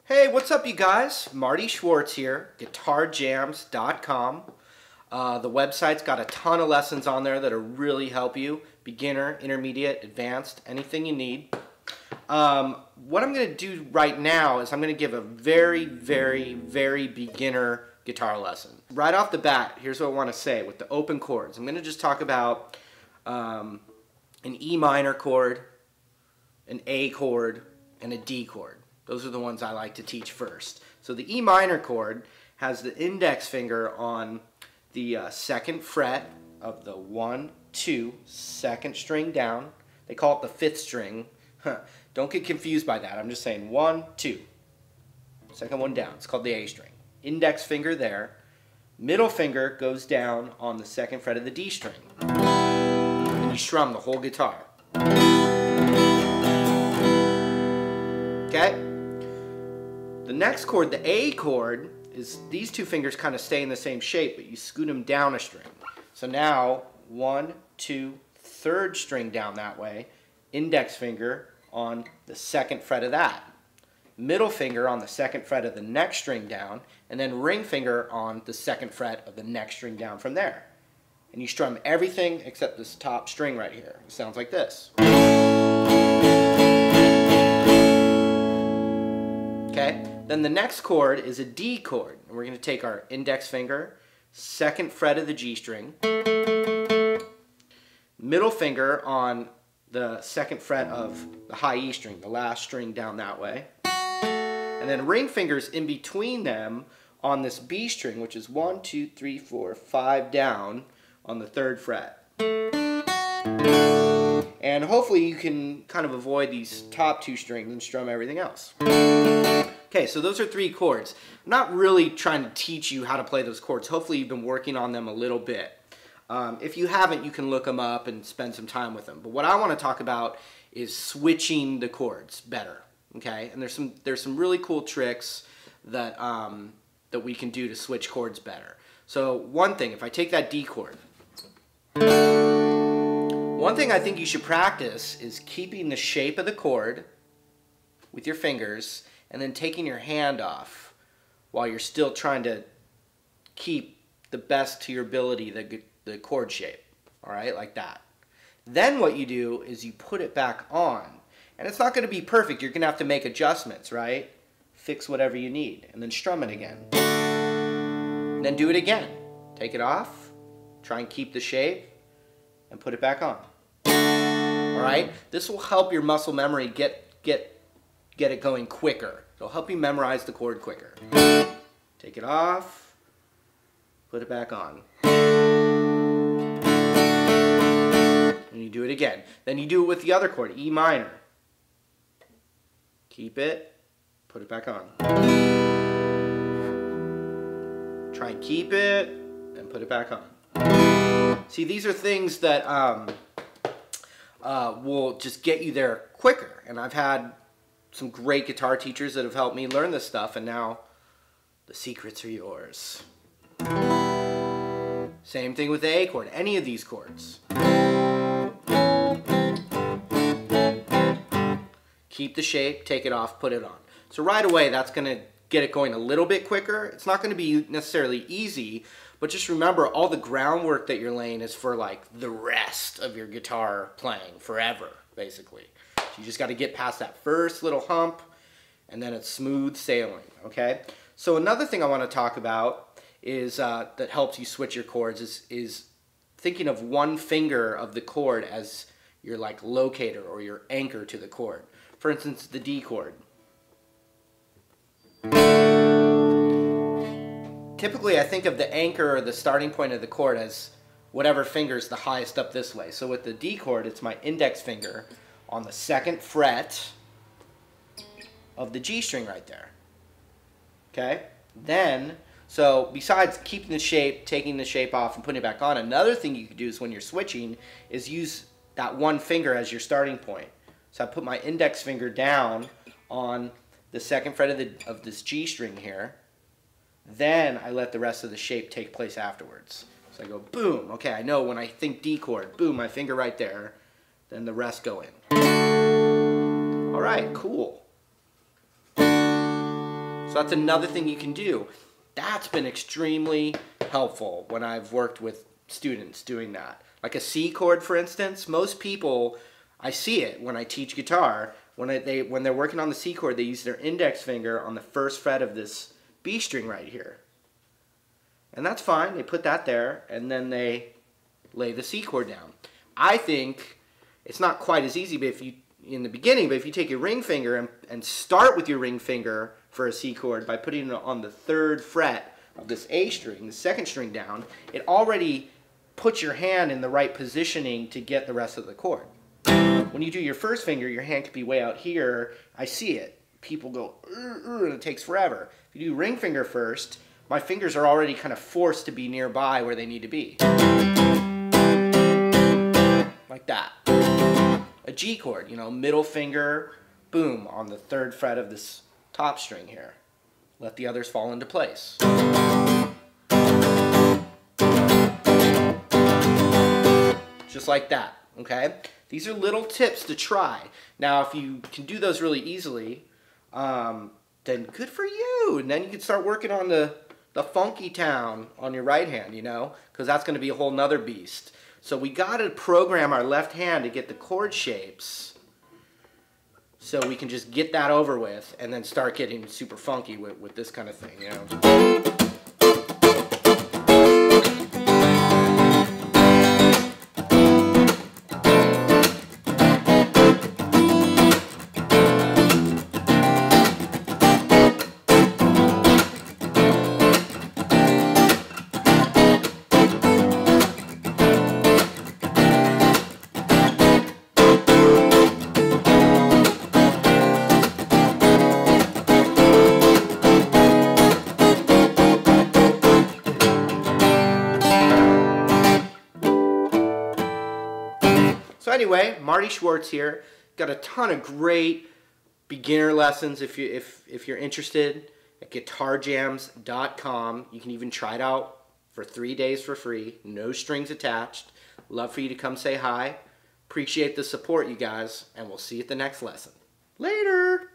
Hey, what's up you guys? Marty Schwartz here, guitarjams.com. The website's got a ton of lessons on there that'll really help you. Beginner, intermediate, advanced, anything you need. What I'm going to do right now is I'm going to give a very beginner guitar lesson. Right off the bat, here's what I want to say with the open chords. I'm going to just talk about an E minor chord, an A chord, and a D chord. Those are the ones I like to teach first. So the E minor chord has the index finger on the second fret of the 1, 2, second string down. They call it the fifth string. Don't get confused by that. I'm just saying 1, 2. Second one down. It's called the A string. Index finger there. Middle finger goes down on the second fret of the D string. And you strum the whole guitar. Okay? The next chord, the A chord, is these two fingers kind of stay in the same shape, but you scoot them down a string. So now, 1, 2, third string down that way, index finger on the second fret of that, middle finger on the second fret of the next string down, and then ring finger on the second fret of the next string down from there. And you strum everything except this top string right here. It sounds like this. Okay? Then the next chord is a D chord. And we're going to take our index finger, second fret of the G string, middle finger on the second fret of the high E string, the last string down that way, and then ring fingers in between them on this B string, which is 1, 2, 3, 4, 5 down on the third fret. And hopefully you can kind of avoid these top two strings and strum everything else. Okay, so those are 3 chords. I'm not really trying to teach you how to play those chords. Hopefully you've been working on them a little bit. If you haven't, you can look them up and spend some time with them. But what I want to talk about is switching the chords better. Okay, and there's some really cool tricks that that we can do to switch chords better. So one thing, if I take that D chord, one thing I think you should practice is keeping the shape of the chord with your fingers and then taking your hand off while you're still trying to keep the best to your ability the chord shape. All right, like that. Then what you do is you put it back on. And it's not going to be perfect. You're going to have to make adjustments, right? Fix whatever you need. And then strum it again. And then do it again. Take it off. Try and keep the shape. And put it back on. All right? This will help your muscle memory get it going quicker. It'll help you memorize the chord quicker. Take it off. Put it back on. And you do it again. Then you do it with the other chord, E minor. Keep it, put it back on. Try and keep it, and put it back on. See, these are things that will just get you there quicker. And I've had some great guitar teachers that have helped me learn this stuff, and now the secrets are yours. Same thing with the A chord, any of these chords. Keep the shape, take it off, put it on. So right away, that's going to get it going a little bit quicker. It's not going to be necessarily easy, but just remember all the groundwork that you're laying is for like the rest of your guitar playing forever, basically. So you just got to get past that first little hump, and then it's smooth sailing, okay? So another thing I want to talk about is that helps you switch your chords is thinking of one finger of the chord as your like locator or your anchor to the chord. For instance, the D chord. Typically, I think of the anchor or the starting point of the chord as whatever finger is the highest up this way. So with the D chord, it's my index finger on the second fret of the G string right there. Okay? Then, so besides keeping the shape, taking the shape off, and putting it back on, another thing you can do is when you're switching is use that one finger as your starting point. So I put my index finger down on the second fret of this G string here. Then I let the rest of the shape take place afterwards. So I go boom. Okay, I know when I think D chord, boom, my finger right there. Then the rest go in. All right, cool. that's another thing you can do. That's been extremely helpful when I've worked with students doing that. Like a C chord, for instance, most people, I see it when I teach guitar, when they're working on the C chord, they use their index finger on the first fret of this B string right here. And that's fine, they put that there, and then they lay the C chord down. I think it's not quite as easy but in the beginning, but if you take your ring finger and start with your ring finger for a C chord by putting it on the 3rd fret of this A string, the 2nd string down, it already puts your hand in the right positioning to get the rest of the chord. When you do your first finger, your hand could be way out here. I see it. People go, and it takes forever. If you do ring finger first, my fingers are already kind of forced to be nearby where they need to be. Like that. A G chord, you know, middle finger, boom, on the 3rd fret of this top string here. Let the others fall into place. Just like that, okay? These are little tips to try. Now, if you can do those really easily, then good for you. And then you can start working on the Funkytown on your right hand, you know, because that's going to be a whole nother beast. So we got to program our left hand to get the chord shapes so we can just get that over with and then start getting super funky with this kind of thing, you know. So anyway, Marty Schwartz here. Got a ton of great beginner lessons if you're interested at guitarjams.com. You can even try it out for 3 days for free, no strings attached. Love for you to come say hi. Appreciate the support, you guys, and we'll see you at the next lesson. Later!